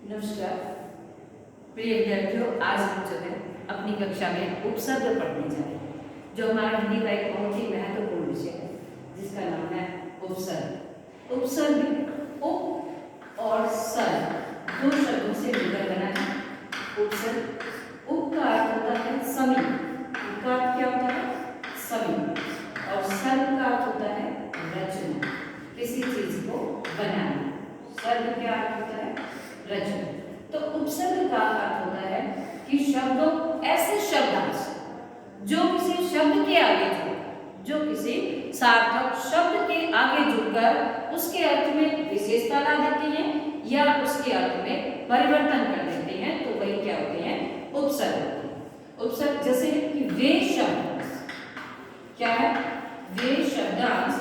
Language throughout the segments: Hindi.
नमस्कार प्रिय विद्यार्थियों, आज हम जो है अपनी कक्षा में उपसर्ग पढ़ने जा रहे हैं, जो हमारा हिंदी का एक बहुत ही महत्वपूर्ण विषय है, जिसका नाम है उपसर्ग। उपसर्ग उप और सर्ग दो शब्दों से मिलकर बना है। उपसर्ग उप का अर्थ होता है समी, उप का अर्थ क्या होता है समी, और सर्ग का अर्थ होता है रचना, किसी चीज को बनाना। सर्ग क्या अर्थ होता है रचना। तो उपसर्ग का अर्थ होता है कि शब्दों ऐसे शब्दांश जो किसी शब्द के आगे जो किसी सार्थक शब्द के आगे जुड़कर उसके अर्थ में विशेषता ला देते हैं या उसके अर्थ में परिवर्तन कर देते हैं, तो वही क्या होते हैं उपसर्ग होते हैं। उपसर्ग जैसे कि वे शब्दांश क्या है, वे शब्दांश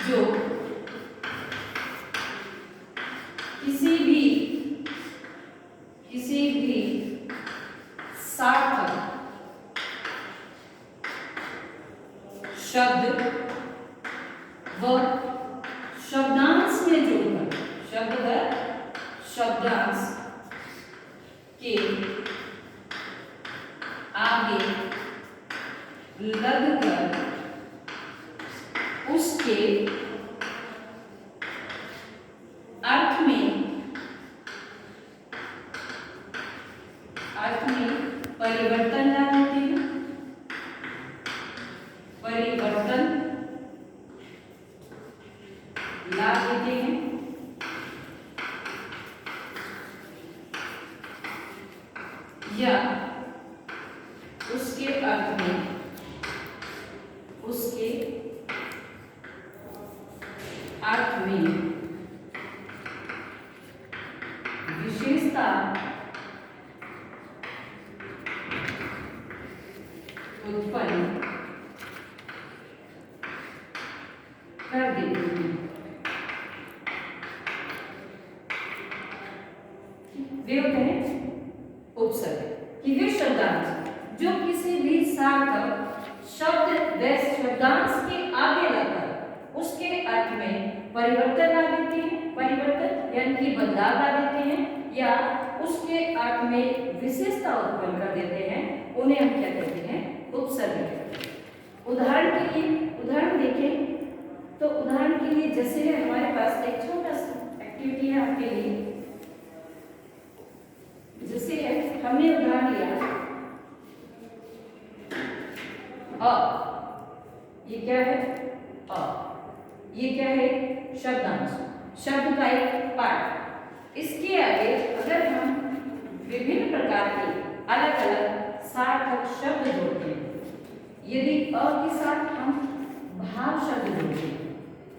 जो किसी भी सार्थक शब्द व शब्दांश में जुड़कर शब्द व शब्दांश के आगे लगकर उसके अर्थ में परिवर्तन ला देते हैं, परिवर्तन ला देते हैं या उसके अर्थ में विशेषता उत्पन्न कर देते हैं। वे होते हैं उपसर्ग कि वे शब्दांश जो किसी भी सार्थक शब्द व शब्दांश के आगे लगकर उसके अर्थ में परिवर्तन ला देते हैं, परिवर्तन यानी कि बदलाव ला देते हैं या उसके अर्थ में विशेषता उत्पन्न कर देते हैं, उन्हें हम क्या कहते हैं उपसर्ग। उदाहरण देखें तो उदाहरण के लिए जैसे है हमारे पास एक छोटा सा एक्टिविटी है आपके लिए। जैसे है हमने उदाहरण लिया अ, ये क्या है अ, ये क्या है शब्दांश, शब्द का एक पार्ट। इसके आगे अगर हम विभिन्न प्रकार के अलग अलग सार्थक शब्द जोड़ते हैं, यदि अ के साथ हम भाव शब्द जोड़ते हैं,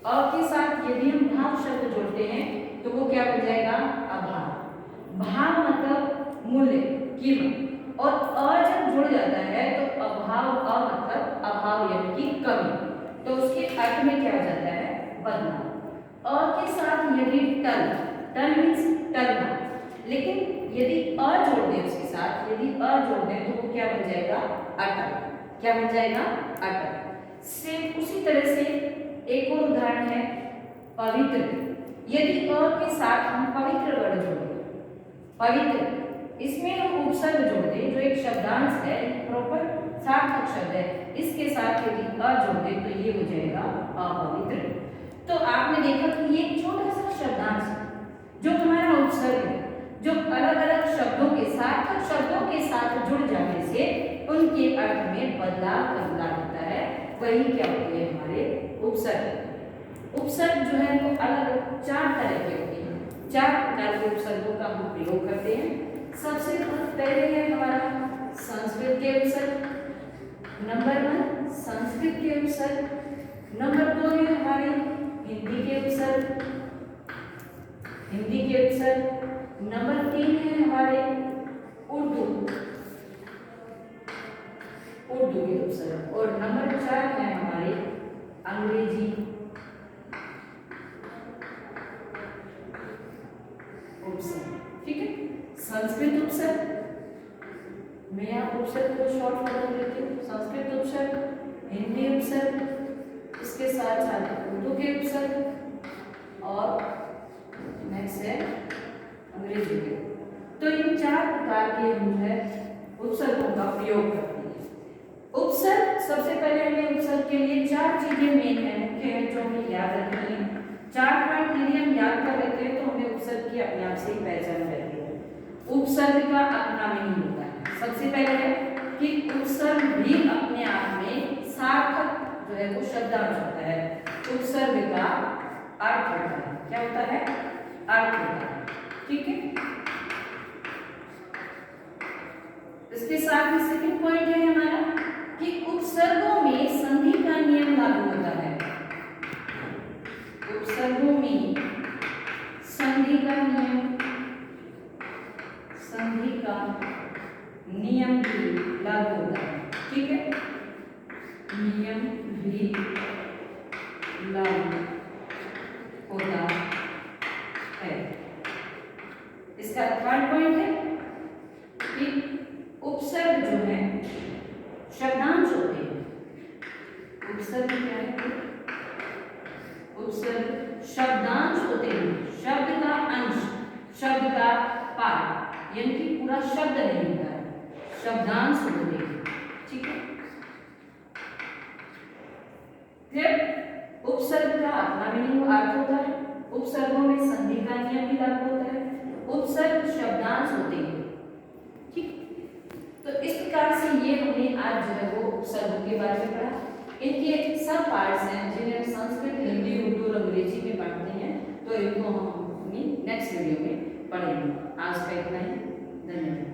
अ के साथ यदि हम भाव शब्द जोड़ते हैं तो वो क्या बन जाएगा अभाव। भाव मतलब मूल्य, कीमत, और अ जब जुड़ जाता है तो अभाव, अ मतलब अभाव यानी कि कमी, तो उसके अर्थ में क्या हो जाता है बदलाव। अ के साथ यदि टल मीन्स टलना, लेकिन यदि अ जोड़ दें उसके साथ, यदि अ जोड़ दें तो वो क्या बन जाएगा अटल, क्या बन जाएगा अटल। सेम उसी तरह से एक और उदाहरण है पवित्र। यदि अ के साथ हम पवित्र वर्ड जोड़ दें, पवित्र, इसमें हम उपसर्ग जोड़ दें जो एक शब्दांश है, प्रॉपर सार्थक शब्द है, इसके साथ यदि अ जोड़ दें तो ये हो जाएगा अपवित्र। तो आपने देखा कि ये एक छोटा सा शब्दांश है जो हमारा उपसर्ग है, जो अलग अलग शब्दों के सार्थक शब्दों के साथ जुड़ जाने से उनके अर्थ में बदलाव ला देता है, वही क्या होते हैं हमारे उपसर्ग। उपसर्ग जो है वो अलग चार तरह के होते हैं, चार प्रकार के उपसर्गों का हम प्रयोग करते हैं। सबसे पहले है हमारा संस्कृत के उपसर्ग, नंबर 1 संस्कृत के उपसर्ग, नंबर 2 है हमारे हिंदी के उपसर्ग, हिंदी के उपसर्ग, नंबर 3 है हमारे उर्दू के उपसर्ग, और नंबर 4 है हमारे अंग्रेजी उपसर्ग। ठीक है, संस्कृत उपसर्ग, मैं आप उपसर्ग को शॉर्ट बदल देती हूँ, संस्कृत उपसर्ग, हिंदी उपसर्ग, इसके साथ साथ उर्दू के उपसर्ग, और नेक्स्ट है रेजिड्यू। तो इन 4 प्रकार के हम जो है उपसर्गों का प्रयोग करते हैं। उपसर्ग, सबसे पहले हमें उपसर्ग के लिए 4 चीजें मेन है, मुख्य है, जो हमें याद रखनी है। 4 पॉइंट यदि हम याद कर लेते हैं तो हमें उपसर्ग की अपने आप से ही पहचान रहती है। उपसर्ग का अपना मीनिंग होता है। सबसे पहले है कि उपसर्ग भी अपने आप में सार्थक जो है वो शब्दांश होता है। उपसर्ग का अर्थ होता है, क्या होता है? अर्थ होता है, ठीक है। इसके साथ ही सेकंड पॉइंट है हमारा कि उपसर्गों में संधि का नियम लागू होता है। उपसर्गों में संधि का नियम भी लागू होता है, ठीक है। नियम भी लागू होता है। इसका थर्ड पॉइंट है कि उपसर्ग जो है शब्दांश होते हैं। उपसर्ग क्या है? उपसर्ग शब्दांश होते हैं, शब्द का अंश, शब्द का पार्ट, यानी कि पूरा शब्द नहीं होता है, शब्दांश होते हैं, ठीक है। फिर उपसर्ग का अपना मीनिंग अर्थ होता है। उपसर्गों में संधि का नियम भी लागू होता है। उपसर्ग शब्दांश होते हैं, ठीक। तो इस प्रकार से ये हमने आज जो है वो उपसर्गों के बारे में पढ़ा। इनके सब पार्ट्स हैं जिन्हें हम संस्कृत, हिंदी, उर्दू और अंग्रेजी में पढ़ते हैं, तो इनको हम अपनी नेक्स्ट वीडियो में पढ़ेंगे। आज का इतना ही, धन्यवाद।